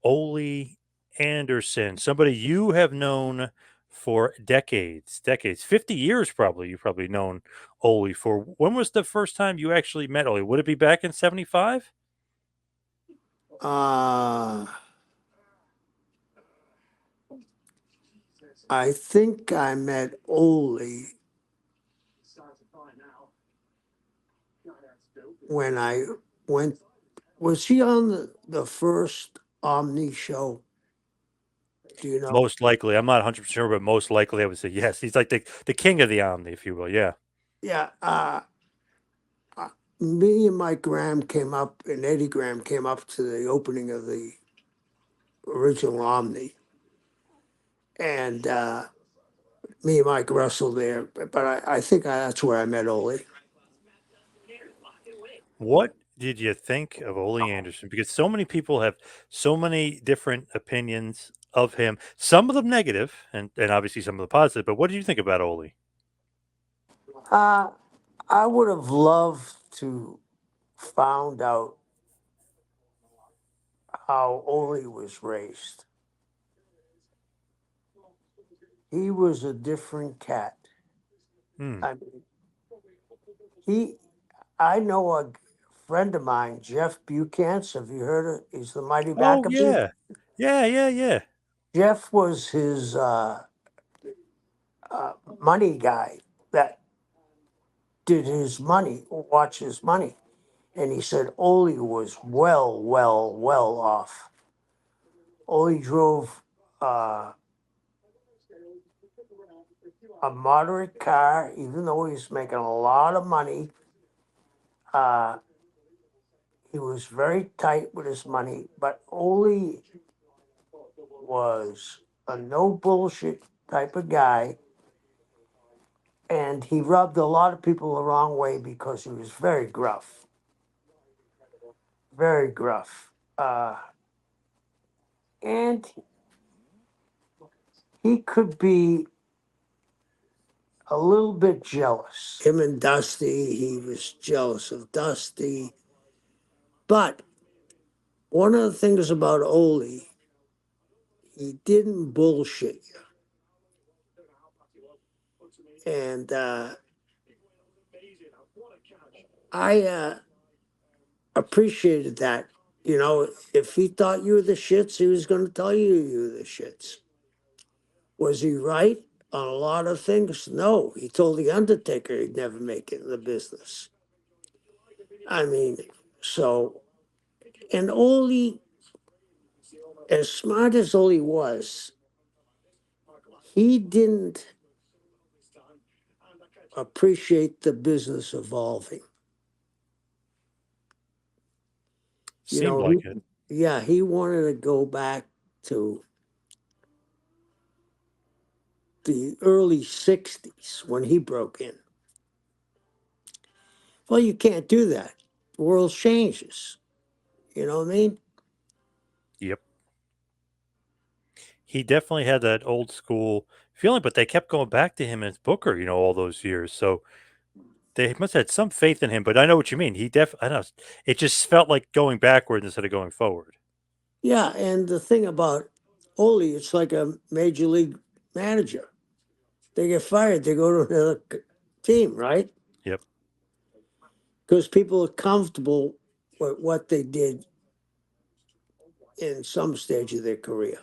Ole Anderson, somebody you have known for decades, 50 years probably. You've probably known Ole for. When was the first time you actually met Ole? Would it be back in 75? Uh, I think I met Ole when I went. Was he on the first Omni show? Do you know? Most likely. I'm not 100% sure, but most likely I would say yes. He's like the king of the Omni, if you will. Yeah. Yeah. Uh, Me and Mike Graham came up, and Eddie Graham came up to the opening of the original Omni, and me and Mike wrestled there. But I think that's where I met Ole. What did you think of Ole Anderson? Because so many people have so many different opinions of him. Some of them negative, and obviously some of the positive. But what did you think about Ole? Uh, I would have loved to found out how Ole was raised. He was a different cat. Hmm. I mean, he. I know a friend of mine, Jeff Buchanan. Have you heard of? He's the Mighty Oh Maccabee. yeah, yeah. Jeff was his money guy that did his money, watch his money, and he said Ole was well off. Ole drove uh, a moderate car, even though he was making a lot of money. Uh, he was very tight with his money, but Ole was a no bullshit type of guy. And he rubbed a lot of people the wrong way because he was very gruff, very gruff. And he could be a little bit jealous. Him and Dusty, he was jealous of Dusty. But one of the things about Ole, he didn't bullshit you. And I appreciated that. You know, if he thought you were the shits, he was going to tell you were the shits. Was he right on a lot of things? No. He told The Undertaker he'd never make it in the business. I mean, so, and Ole, as smart as Ole was, he didn't appreciate the business evolving. You Seemed know, like it. yeah, he wanted to go back to the early 60s when he broke in. Well, you can't do that. The world changes. You know what I mean? Yep. He definitely had that old school feeling, but they kept going back to him as Booker, all those years. So they must have had some faith in him. But I know what you mean. I know. It just felt like going backward instead of going forward. Yeah, and the thing about Ole, it's like a major league manager. They get fired, they go to another team, right? Yep. Because people are comfortable with what they did in some stage of their career.